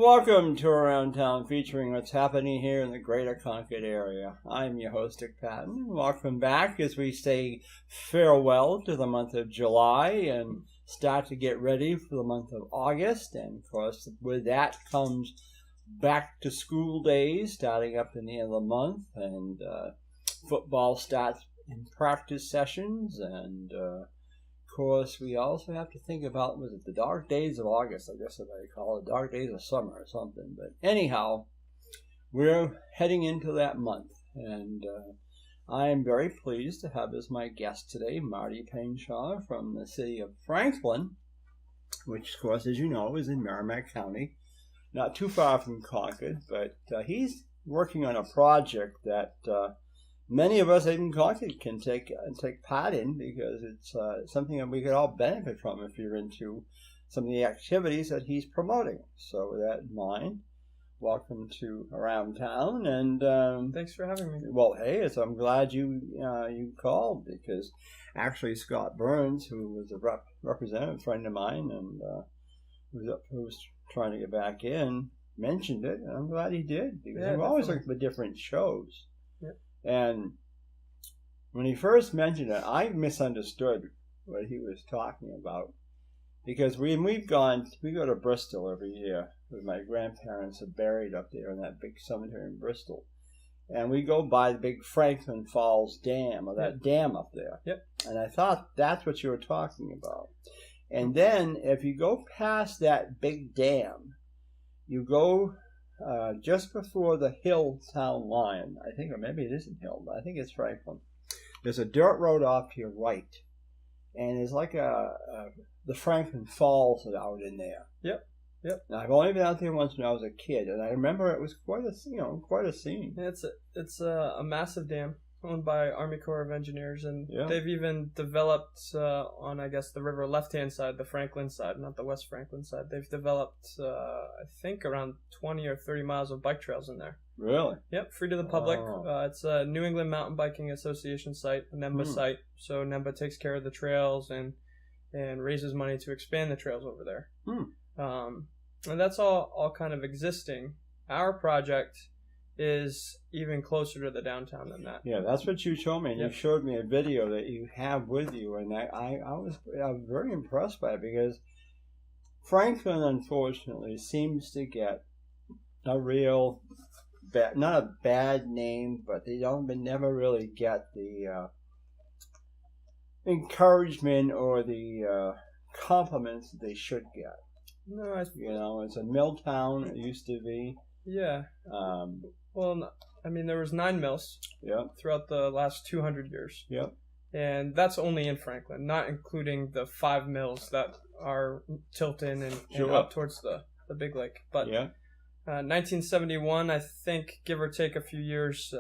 Welcome to Around Town, featuring what's happening here in the greater Concord area. I'm your host, Dick Patten. Welcome back as we say farewell to the month of July and start to get ready for the month of August. And, of course, with that comes back to school days starting up in the end of the month. And football starts in practice sessions. And, of course, we also have to think about, was it the dark days of August, I guess they call it, dark days of summer or something. But anyhow, we're heading into that month, and I am very pleased to have as my guest today Marty Parichand from the city of Franklin, which, of course, as you know, is in Merrimack County, not too far from Concord, but he's working on a project that many of us in Concord can take part in, because it's something that we could all benefit from if you're into some of the activities that he's promoting. So with that in mind, welcome to Around Town, and thanks for having me. Well, hey, I'm glad you called, because actually Scott Burns, who was a representative friend of mine and who was trying to get back in, mentioned it, and I'm glad he did, because I'm always looking for different shows. Yep. And when he first mentioned it, I misunderstood what he was talking about, because we go to Bristol every year, with my grandparents are buried up there in that big cemetery in Bristol, and we go by the big Franklin Falls Dam, or that dam up there. Yep. And I thought that's what you were talking about. And then if you go past that big dam, you go just before the Hill town line, I think, or maybe it isn't Hill, but I think it's Franklin. There's a dirt road off to your right, and it's like the Franklin Falls out in there. Yep. Now, I've only been out there once when I was a kid, and I remember it was quite a scene. Yeah, it's a massive dam owned by Army Corps of Engineers, and they've even developed on, I guess, the river left-hand side, the Franklin side, not the West Franklin side. They've developed, I think, around 20 or 30 miles of bike trails in there. Really? Yep, free to the public. Wow. It's a New England Mountain Biking Association site, a NEMBA site. So NEMBA takes care of the trails and raises money to expand the trails over there. And that's all kind of existing. Our project is even closer to the downtown than that. Yeah, that's what you told me, and you showed me a video that you have with you, and I was very impressed by it, because Franklin, unfortunately, seems to get a real not a bad name, but they never really get the encouragement or the compliments that they should get. No, it's a mill town. It used to be. Yeah. Well, I mean, there was 9 mills throughout the last 200 years. Yep. And that's only in Franklin, not including the 5 mills that are Tilton and up towards the Big Lake. But 1971, I think, give or take a few years,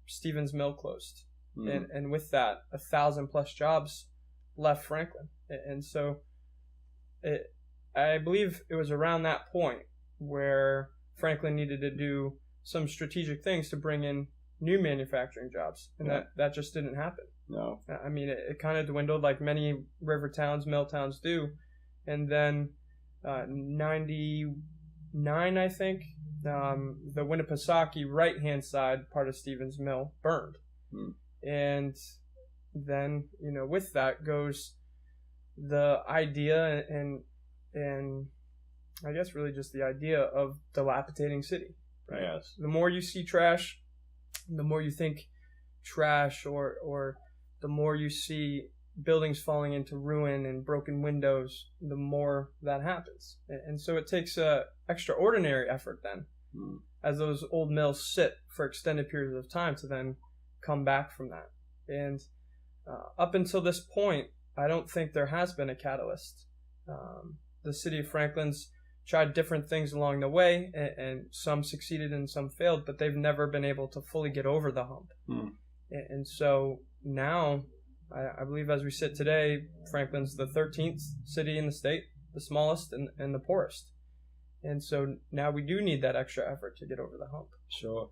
Stevens Mill closed. And with that, 1,000+ jobs left Franklin. And so I believe it was around that point where Franklin needed to do some strategic things to bring in new manufacturing jobs, and that just didn't happen. No. I mean, it kind of dwindled like many river towns, mill towns do, and then 99, I think, the Winnipesaukee right-hand side part of Stevens Mill burned. And then, with that goes the idea and I guess really just the idea of dilapidating city. Right? Yes. The more you see trash, the more you think trash, or the more you see buildings falling into ruin and broken windows, the more that happens. And so it takes a extraordinary effort then, as those old mills sit for extended periods of time, to then come back from that. And up until this point, I don't think there has been a catalyst. The city of Franklin's tried different things along the way, and some succeeded and some failed, but they've never been able to fully get over the hump. And so now, I believe as we sit today, Franklin's the 13th city in the state, the smallest and the poorest. And so now we do need that extra effort to get over the hump. Sure.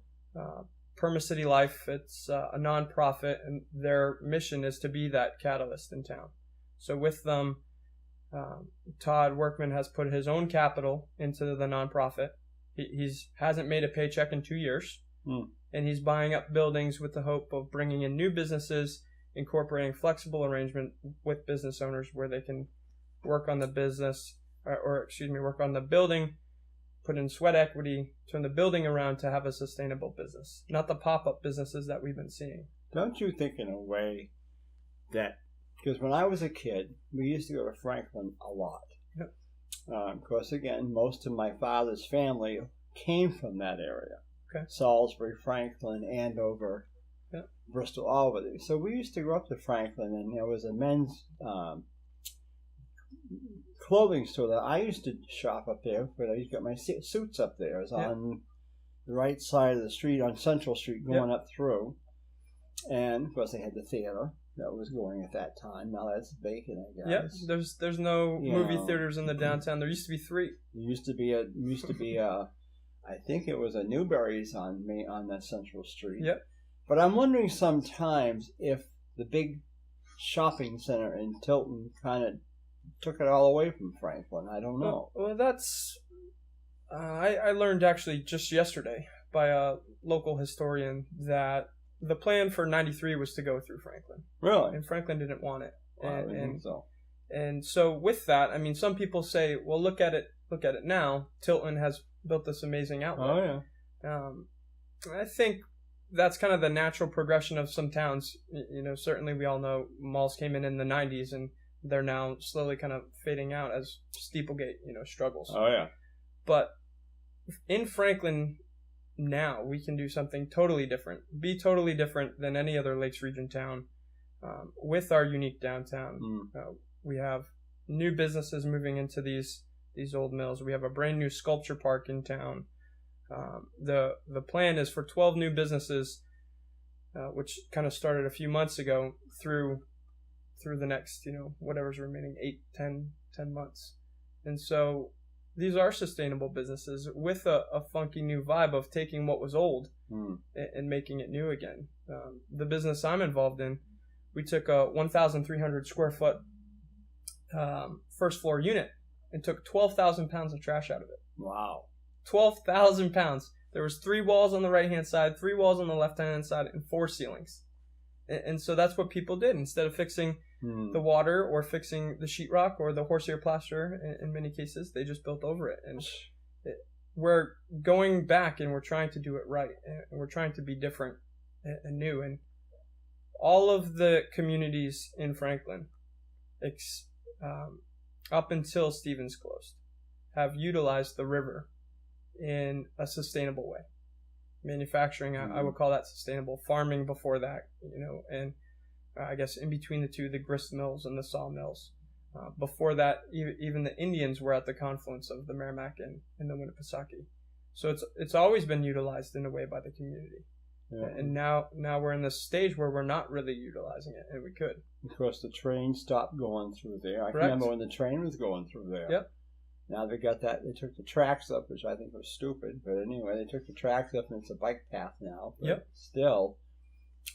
Perma-City Life, it's a nonprofit, and their mission is to be that catalyst in town. So with them, Todd Workman has put his own capital into the nonprofit, He's hasn't made a paycheck in 2 years, and he's buying up buildings with the hope of bringing in new businesses, incorporating flexible arrangement with business owners where they can work on the business, work on the building, put in sweat equity, turn the building around to have a sustainable business, not the pop-up businesses that we've been seeing. Don't you think in a way that, because when I was a kid, we used to go to Franklin a lot. Yep. Of course, again, most of my father's family came from that area. Okay. Salisbury, Franklin, Andover, yep. Bristol, Albany. So we used to go up to Franklin, and there was a men's clothing store that I used to shop up there. But I used to get my suits up there. It was on the right side of the street, on Central Street, going up through. And, of course, they had the theater that was going at that time. Now that's vacant, I guess. Yep, there's no movie theaters in the downtown. There used to be 3. There used to be I think it was a Newberry's on that Central Street. Yep. But I'm wondering sometimes if the big shopping center in Tilton kind of took it all away from Franklin. I don't know. Well, that's I learned actually just yesterday by a local historian that the plan for 93 was to go through Franklin. Really? And Franklin didn't want it. So. And so with that, I mean, some people say, well, look at it now. Tilton has built this amazing outlet. Oh, yeah. I think that's kind of the natural progression of some towns. You know, certainly we all know malls came in the 90s, and they're now slowly kind of fading out as Steeplegate, struggles. Oh, yeah. But in Franklin now, we can do something totally different, be totally different than any other Lakes Region town with our unique downtown. We have new businesses moving into these old mills. We have a brand new sculpture park in town. The plan is for 12 new businesses, which kind of started a few months ago, through the next, whatever's remaining, 10 months. And so these are sustainable businesses with a funky new vibe of taking what was old and making it new again. The business I'm involved in, we took a 1,300 square foot first floor unit and took 12,000 pounds of trash out of it. Wow. 12,000 pounds. There was 3 walls on the right-hand side, 3 walls on the left-hand side, and 4 ceilings. And so that's what people did. Instead of fixing the water or fixing the sheetrock or the horsehair plaster, in many cases, they just built over it. And we're going back and we're trying to do it right. And we're trying to be different and new. And all of the communities in Franklin, up until Stevens closed, have utilized the river in a sustainable way. Manufacturing, I would call that sustainable. Farming before that, and I guess in between the two, the grist mills and the sawmills. Before that, even the Indians were at the confluence of the Merrimack and the Winnipesaukee. So it's always been utilized in a way by the community. Yeah. And now we're in this stage where we're not really utilizing it, and we could. Of course, the train stopped going through there. I Correct. remember when the train was going through there. Yep. Now they took the tracks up, which I think was stupid. But anyway, they took the tracks up, and it's a bike path now. But yep. Still,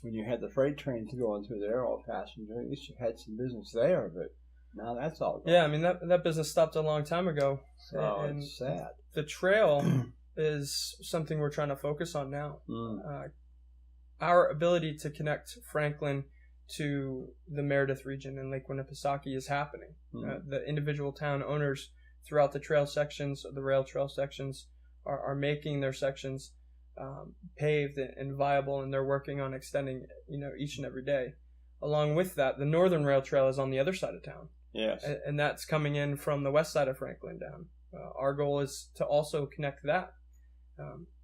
when you had the freight trains going through there, all passenger, at least you had some business there. But now that's all gone. Yeah, I mean, that business stopped a long time ago. So it's sad. The trail is something we're trying to focus on now. Our ability to connect Franklin to the Meredith region and Lake Winnipesaukee is happening. The individual town owners throughout the trail sections, the rail trail sections, are making their sections paved and viable, and they're working on extending, each and every day. Along with that, the Northern Rail Trail is on the other side of town. Yes. And that's coming in from the west side of Franklin down. Our goal is to also connect that.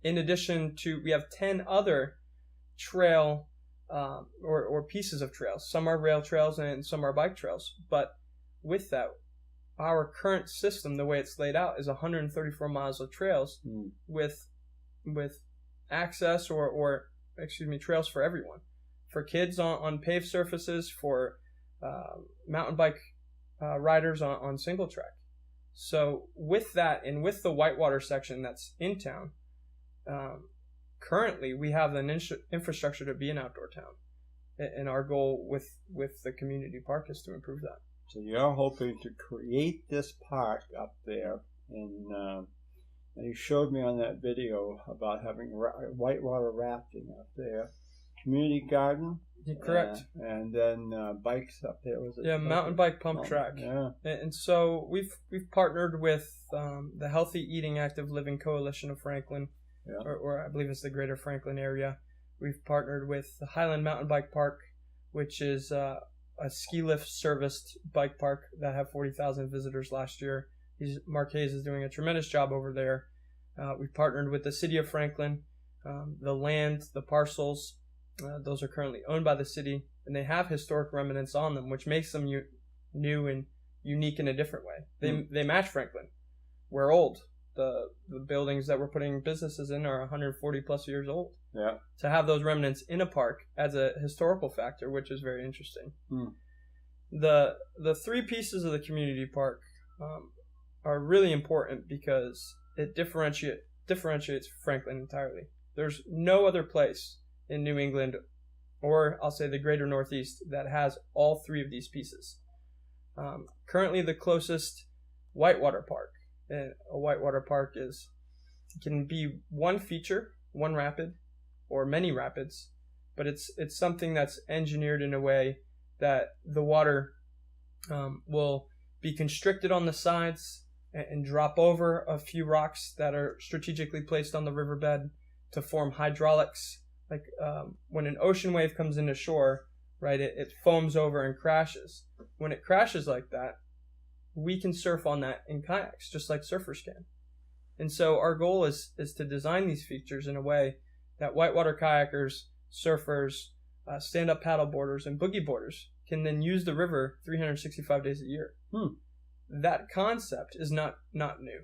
In addition to, we have 10 other trail or pieces of trails. Some are rail trails and some are bike trails. But with that, our current system, the way it's laid out, is 134 miles of trails with access or trails for everyone. For kids on paved surfaces, for mountain bike riders on single track. So with that, and with the Whitewater section that's in town, currently we have an infrastructure to be an outdoor town. And our goal with the community park is to improve that. So you're hoping to create this park up there in And you showed me on that video about having whitewater rafting up there, community garden. You're correct. And then bikes up there. Was it? Yeah, mountain bike pump track. Yeah. And so we've partnered with the Healthy Eating Active Living Coalition of Franklin, or I believe it's the Greater Franklin area. We've partnered with the Highland Mountain Bike Park, which is a ski lift serviced bike park that had 40,000 visitors last year. Mark Hayes is doing a tremendous job over there. We've partnered with the city of Franklin. The land, the parcels, those are currently owned by the city, and they have historic remnants on them, which makes them new and unique in a different way. They match Franklin. We're old. The buildings that we're putting businesses in are 140 plus years old. Yeah. To have those remnants in a park adds a historical factor, which is very interesting. The three pieces of the community park are really important because it differentiates Franklin entirely. There's no other place in New England, or I'll say the greater Northeast, that has all three of these pieces. Currently, the closest whitewater park, and a whitewater park can be one feature, one rapid, or many rapids, but it's something that's engineered in a way that the water will be constricted on the sides and drop over a few rocks that are strategically placed on the riverbed to form hydraulics. Like when an ocean wave comes into shore, right, it foams over and crashes. When it crashes like that, we can surf on that in kayaks, just like surfers can. And so our goal is to design these features in a way that whitewater kayakers, surfers, stand-up paddleboarders, and boogie boarders can then use the river 365 days a year. That concept is not new.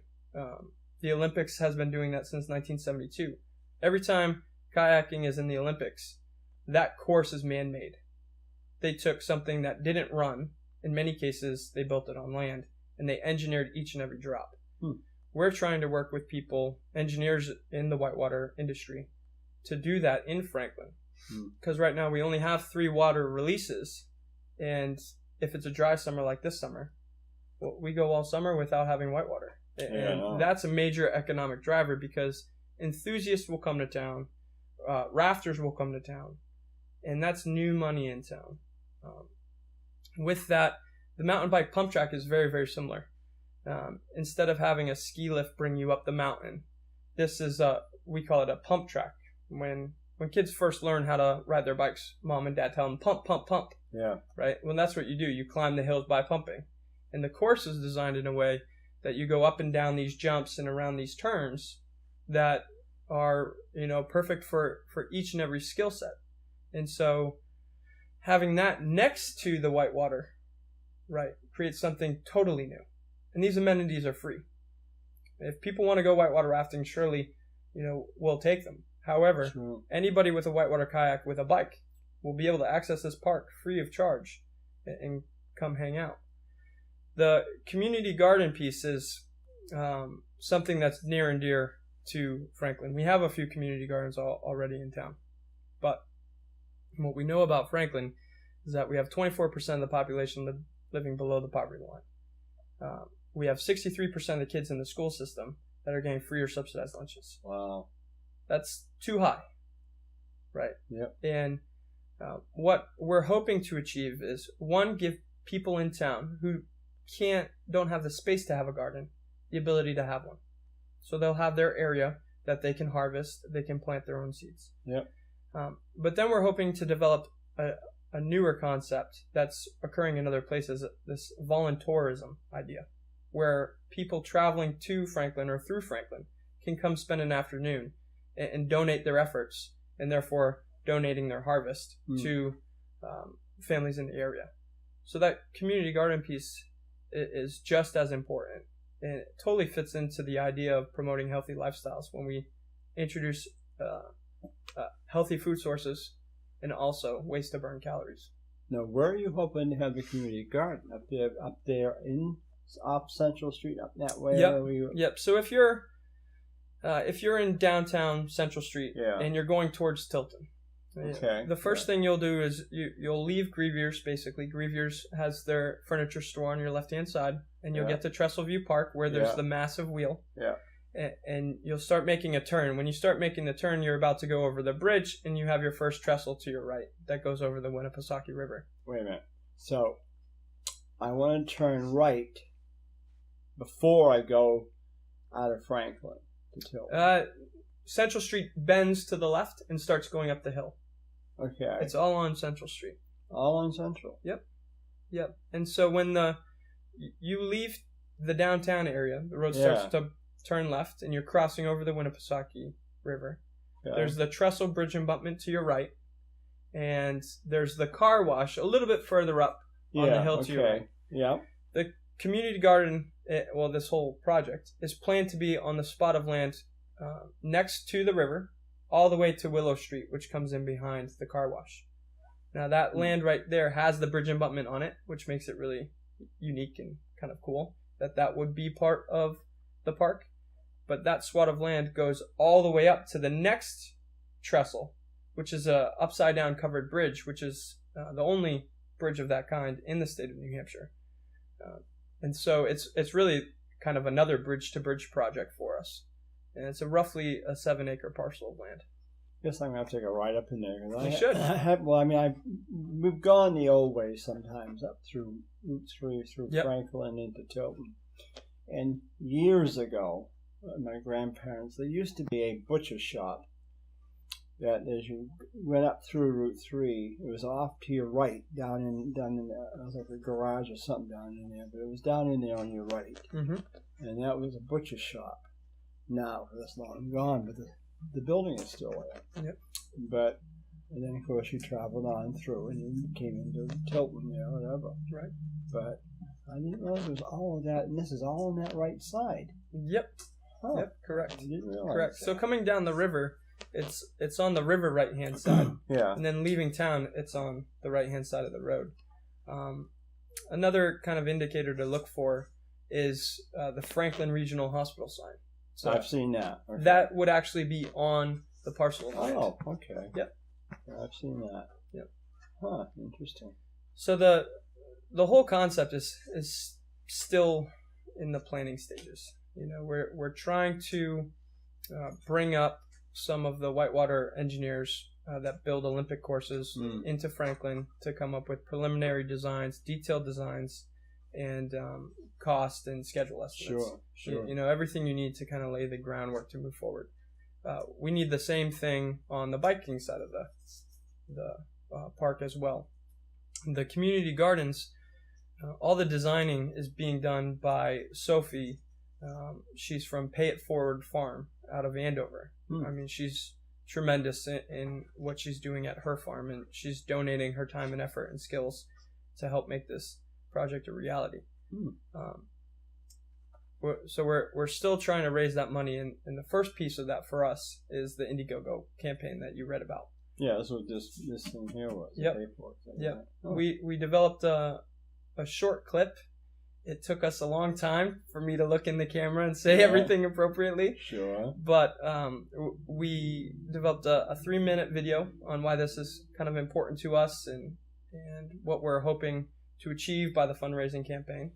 The Olympics has been doing that since 1972. Every time kayaking is in the Olympics, that course is man-made. They took something that didn't run. In many cases, they built it on land, and they engineered each and every drop. We're trying to work with people, engineers in the whitewater industry, to do that in Franklin. Because right now we only have 3 water releases, and if it's a dry summer like this summer, we go all summer without having whitewater. And that's a major economic driver because enthusiasts will come to town, rafters will come to town, and that's new money in town. With that, the mountain bike pump track is very, very similar. Instead of having a ski lift bring you up the mountain, this is we call it a pump track. When kids first learn how to ride their bikes, mom and dad tell them pump, pump, pump. Yeah. Right? Well, that's what you do. You climb the hills by pumping. And the course is designed in a way that you go up and down these jumps and around these turns that are, perfect for each and every skill set. And so having that next to the whitewater, right, creates something totally new. And these amenities are free. If people want to go whitewater rafting, surely, we'll take them. However, anybody with a whitewater kayak with a bike will be able to access this park free of charge and come hang out. The community garden piece is something that's near and dear to Franklin. We have a few community gardens already in town. But what we know about Franklin is that we have 24% of the population living below the poverty line. We have 63% of the kids in the school system that are getting free or subsidized lunches. Wow. That's too high, right? Yep. And what we're hoping to achieve is, one, give people in town who don't have the space to have a garden, the ability to have one. So they'll have their area that they can harvest, they can plant their own seeds. Yep. But then we're hoping to develop a newer concept that's occurring in other places, this voluntourism idea, where people traveling to Franklin or through Franklin can come spend an afternoon and donate their efforts, and therefore donating their harvest to families in the area. So that community garden piece is just as important, and it totally fits into the idea of promoting healthy lifestyles when we introduce healthy food sources and also ways to burn calories. Now, where are you hoping to have the community garden? Up there off Central Street, up that way? Yep. So if you're in downtown Central Street and you're going towards Tilton, the first thing you'll do is you'll leave Grevier's. Basically, Grevier's has their furniture store on your left-hand side, and you'll get to Trestleview Park, where there's the massive wheel. Yeah. and you'll start making a turn. When you start making the turn, you're about to go over the bridge, and you have your first trestle to your right that goes over the Winnipesaukee River. Wait a minute. So I want to turn right before I go out of Franklin to Tilton. Central Street bends to the left and starts going up the hill. Okay. It's all on Central Street. All on Central? Yep. And so when you leave the downtown area, the road starts to turn left, and you're crossing over the Winnipesaukee River. Okay. There's the trestle bridge embankment to your right, and there's the car wash a little bit further up on the hill to your right. Yeah. The community garden, this whole project, is planned to be on the spot of land next to the river, all the way to Willow Street, which comes in behind the car wash. Now, that land right there has the bridge embankment on it, which makes it really unique and kind of cool that would be part of the park. But that swat of land goes all the way up to the next trestle, which is a upside-down covered bridge, which is the only bridge of that kind in the state of New Hampshire. And so it's really kind of another bridge-to-bridge project for us. And it's roughly a 7-acre parcel of land. I guess I'm going to have to take a ride up in there. You should. We've gone the old way sometimes up through Route 3, through Franklin into Tilton. And years ago, my grandparents, there used to be a butcher shop that as you went up through Route 3, it was off to your right, down in it was like a garage or something down in there, but it was down in there on your right. Mm-hmm. And that was a butcher shop. Now, that's long gone, but the building is still there. Yep. And then, of course, you traveled on through and you came into Tilton there, whatever. Right. But I didn't realize there was all of that, and this is all on that right side. Yep. Huh. Yep, correct. I didn't realize Correct. that. So coming down the river, it's on the river right-hand side. Yeah. And then leaving town, it's on the right-hand side of the road. Another kind of indicator to look for is the Franklin Regional Hospital sign. So I've seen that. Okay. That would actually be on the parcel of land. Oh, okay. Yep. I've seen that. Yep. Huh, interesting. So the whole concept is still in the planning stages. You know, we're trying to bring up some of the whitewater engineers that build Olympic courses into Franklin to come up with preliminary designs, detailed designs, and cost and schedule estimates. Sure. You know, everything you need to kind of lay the groundwork to move forward. We need the same thing on the biking side of the park as well. The community gardens, all the designing is being done by Sophie. She's from Pay It Forward Farm out of Andover. I mean, she's tremendous in what she's doing at her farm, and she's donating her time and effort and skills to help make this project a reality. So we're still trying to raise that money, and the first piece of that for us is the Indiegogo campaign that you read about. Yeah, that's what this thing here was. Yep. Yeah. Oh. We developed a short clip. It took us a long time for me to look in the camera and say everything appropriately. Sure. But we developed a 3-minute video on why this is kind of important to us and what we're hoping to achieve by the fundraising campaign.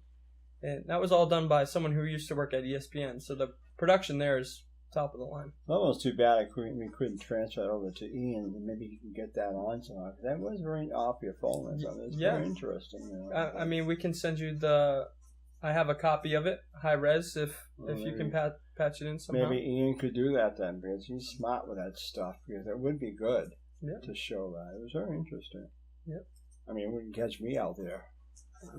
And that was all done by someone who used to work at ESPN. So the production there is top of the line. That was too bad we couldn't transfer that over to Ian, and maybe he can get that on somehow. That was very off your phone or something. It's very interesting. You know? I mean, we can send you I have a copy of it, high res, if you can patch it in somehow. Maybe Ian could do that then, because he's smart with that stuff, because it would be good to show that. It was very interesting. Yep. I mean, it wouldn't catch me out there.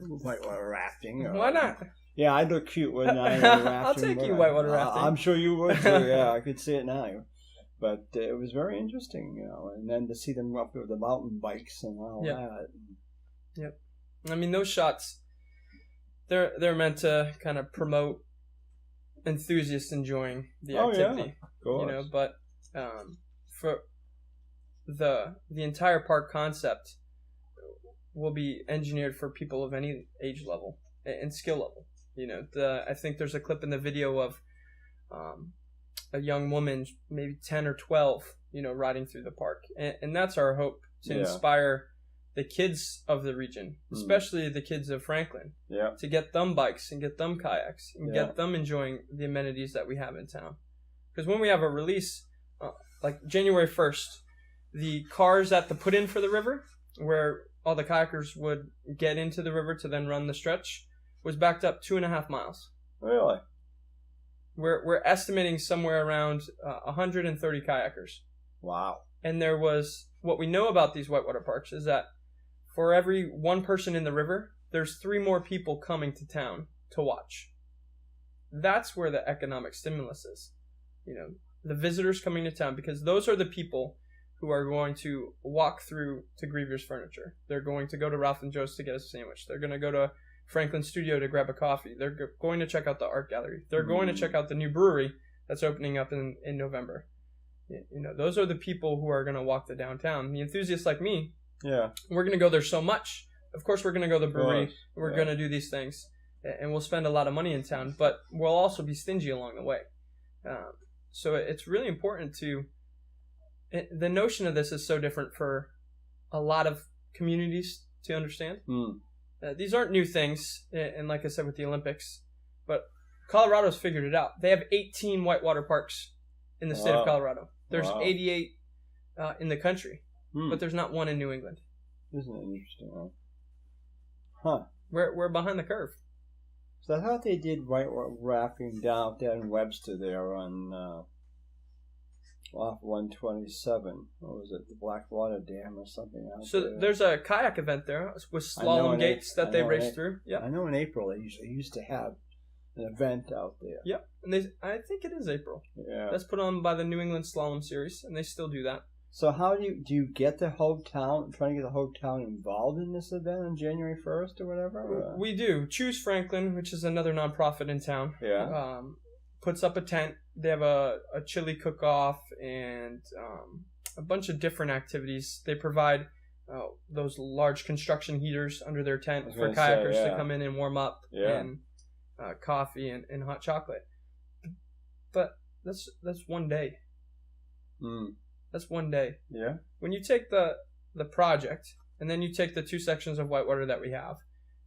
Whitewater rafting. Why not? Yeah, I'd look cute, wouldn't I? I'll take you whitewater rafting. I'm sure you would too. Yeah, I could see it now. But it was very interesting, you know. And then to see them up with the mountain bikes and all that. Yep. I mean, those shots, they're meant to kind of promote enthusiasts enjoying the activity. Yeah, of course. You know, but for the entire park concept will be engineered for people of any age level and skill level. You know, I think there's a clip in the video of a young woman, maybe 10 or 12, you know, riding through the park. And that's our hope, to inspire the kids of the region, especially the kids of Franklin, to get them bikes and get them kayaks and get them enjoying the amenities that we have in town. Because when we have a release, like January 1st, the cars at the put-in for the river, where all the kayakers would get into the river to then run the stretch, was backed up 2.5 miles. Really? We're estimating somewhere around 130 kayakers. Wow. And there was, what we know about these whitewater parks is that for every one person in the river, there's 3 more people coming to town to watch. That's where the economic stimulus is. You know, the visitors coming to town, because those are the people who are going to walk through to Griever's Furniture. They're going to go to Ralph and Joe's to get a sandwich. They're going to go to Franklin Studio to grab a coffee. They're going to check out the art gallery. They're going to check out the new brewery that's opening up in November. You know, those are the people who are going to walk the downtown. The enthusiasts like me, we're going to go there so much. Of course, we're going to go to the brewery. We're going to do these things. And we'll spend a lot of money in town. But we'll also be stingy along the way. So it's really important to... The notion of this is so different for a lot of communities to understand. These aren't new things. And like I said with the Olympics. But Colorado's figured it out. They have 18 whitewater parks in the state of Colorado. There's 88 in the country, but there's not one in New England. Isn't it interesting? Huh. We're behind the curve. So I thought they did whitewater rafting down there in Webster there on off 127. What was it? The Blackwater Dam or something out so there. There's a kayak event there with slalom gates that they race through. Yeah. I know in April they used to have an event out there. Yep, and I think it is April. Yeah, that's put on by the New England Slalom Series, and they still do that. So how do you get the whole town, trying to get the whole town involved in this event on January 1st or whatever? We do. Choose Franklin, which is another nonprofit in town. Puts up a tent. They have a chili cook-off and a bunch of different activities. They provide those large construction heaters under their tent for kayakers to come in and warm up and coffee and hot chocolate. But that's one day. That's one day. Yeah. When you take the project, and then you take the 2 sections of whitewater that we have,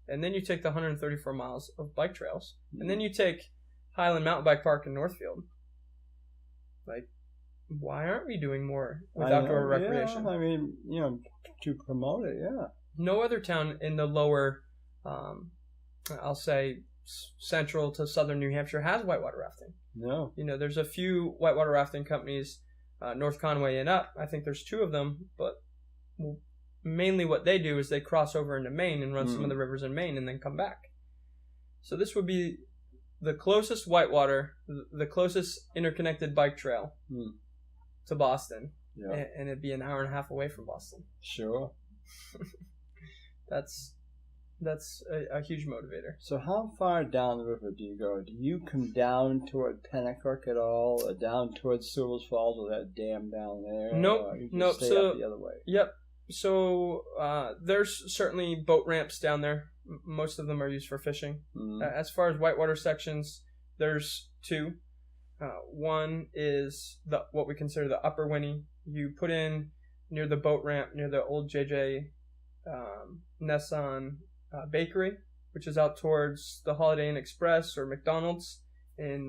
and then you take the 134 miles of bike trails, and then you take Highland Mountain Bike Park in Northfield. Like, why aren't we doing more with outdoor recreation? Yeah, I mean, to promote it, No other town in the lower, I'll say, central to southern New Hampshire has whitewater rafting. No. There's a few whitewater rafting companies, North Conway and up. I think there's 2 of them, but mainly what they do is they cross over into Maine and run some of the rivers in Maine and then come back. So this would be the closest whitewater, the closest interconnected bike trail to Boston. Yeah. And it'd be an hour and a half away from Boston. Sure. That's a huge motivator. So how far down the river do you go? Do you come down toward Pennacook at all, or down towards Sewell's Falls with that dam down there? Nope. Stay up the other way? Yep. So there's certainly boat ramps down there. Most of them are used for fishing. As far as whitewater sections, there's 2. One is what we consider the Upper Winnie. You put in near the boat ramp, near the old JJ Nesson bakery, which is out towards the Holiday Inn Express or McDonald's in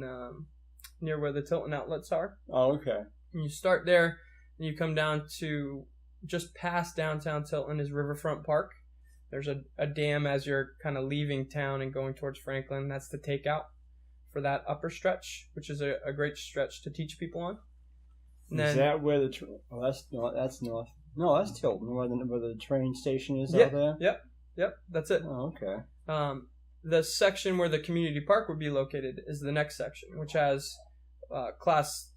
near where the Tilton outlets are. Oh, okay. And you start there, and you come down to just past downtown Tilton is Riverfront Park. There's a dam as you're kind of leaving town and going towards Franklin. That's the takeout for that upper stretch, which is a great stretch to teach people on. And is that where that's north. No, that's Tilton, where the train station is out there? Yep, that's it. Oh, okay. The section where the community park would be located is the next section, which has class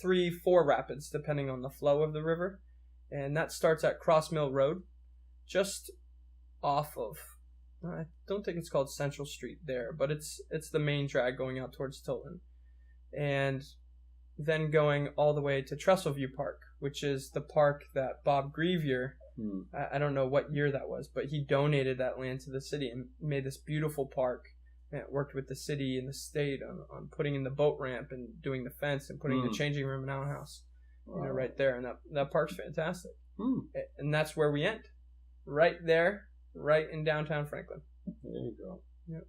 3, 4 rapids, depending on the flow of the river. And that starts at Cross Mill Road, just off of, I don't think it's called Central Street there, but it's the main drag going out towards Tilton. And then going all the way to Trestleview Park, which is the park that Bob Griever, I don't know what year that was, but he donated that land to the city and made this beautiful park. And it worked with the city and the state on putting in the boat ramp and doing the fence and putting the changing room and outhouse, right there. And that park's fantastic. And that's where we end. right there, right in downtown Franklin. There you go. Yep.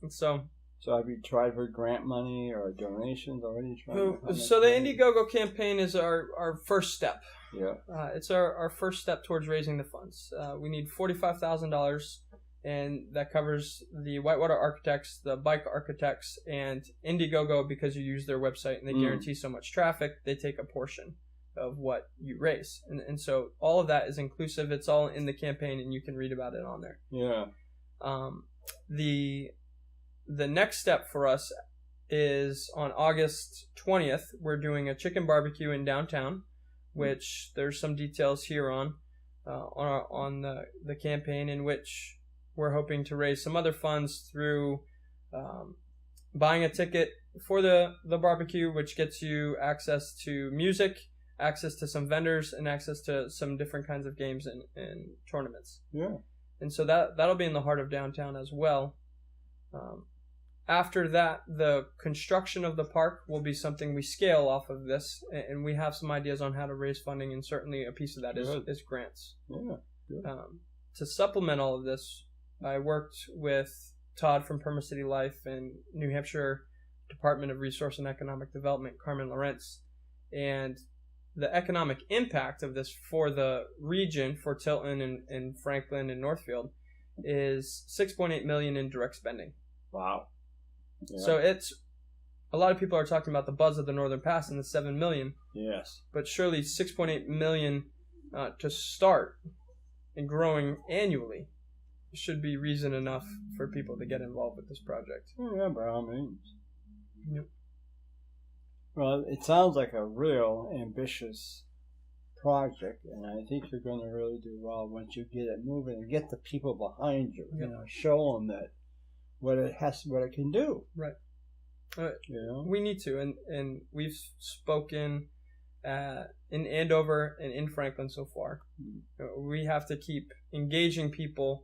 And so have you tried for grant money or donations already? So the Indiegogo campaign is our first step. Yeah. It's our first step towards raising the funds. We need $45,000, and that covers the Whitewater Architects, the Bike Architects, and Indiegogo, because you use their website and they guarantee so much traffic, they take a portion of what you raise. And so all of that is inclusive. It's all in the campaign, and you can read about it on there. Yeah. The next step for us is on August 20th, we're doing a chicken barbecue in downtown, which there's some details here on the campaign, in which we're hoping to raise some other funds through buying a ticket for the barbecue, which gets you access to music, access to some vendors, and access to some different kinds of games and tournaments. Yeah. And so that'll be in the heart of downtown as well. After that, the construction of the park will be something we scale off of this, and we have some ideas on how to raise funding, and certainly a piece of that is grants. Yeah. Good. To supplement all of this, I worked with Todd from Perma City Life and New Hampshire Department of Resource and Economic Development, Carmen Lawrence, and the economic impact of this for the region, for Tilton and Franklin and Northfield, is $6.8 million in direct spending. Wow. Yeah. So it's a lot of people are talking about the buzz of the Northern Pass and the $7 million. Yes. But surely $6.8 million to start and growing annually should be reason enough for people to get involved with this project. Yeah, by all means. Yep. Well, it sounds like a real ambitious project, and I think you're going to really do well once you get it moving and get the people behind you. Yep. You know, show them that what it can do. Right. You know? We need to, and we've spoken in Andover and in Franklin so far. We have to keep engaging people.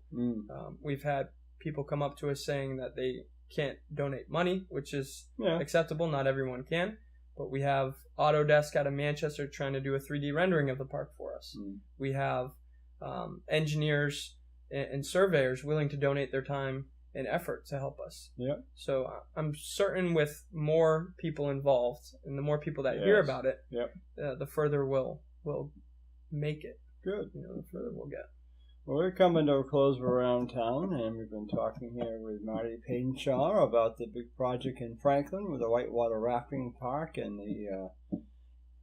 We've had people come up to us saying that they can't donate money, which is acceptable. Not everyone can. But we have Autodesk out of Manchester trying to do a 3D rendering of the park for us. We have engineers and surveyors willing to donate their time and effort to help us. Yeah. So I'm certain with more people involved and the more people that hear about it, the further we'll make it. Good. You know, the further we'll get. Well, we're coming to a close around town, and we've been talking here with Marty Parichand about the big project in Franklin with the Whitewater Rafting Park and the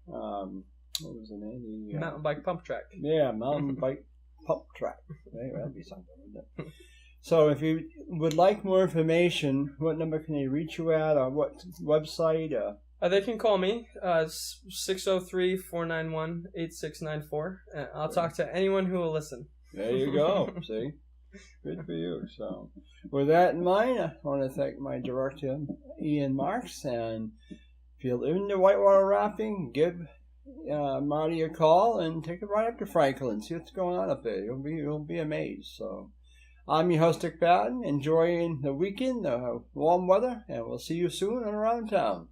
what was the name? The mountain bike pump track. Yeah, mountain bike pump track. Maybe that'd be something, wouldn't it? So, if you would like more information, what number can they reach you at, or what website? They can call me, 603-491-8694. I'll talk to anyone who will listen. There you go. See? Good for you. So, with that in mind, I want to thank my director, Ian Marx. And if you live in the Whitewater Rafting, give Marty a call and take it right up to Franklin. See what's going on up there. You'll be amazed. So, I'm your host, Dick Patten, enjoying the weekend, the warm weather, and we'll see you soon and around town.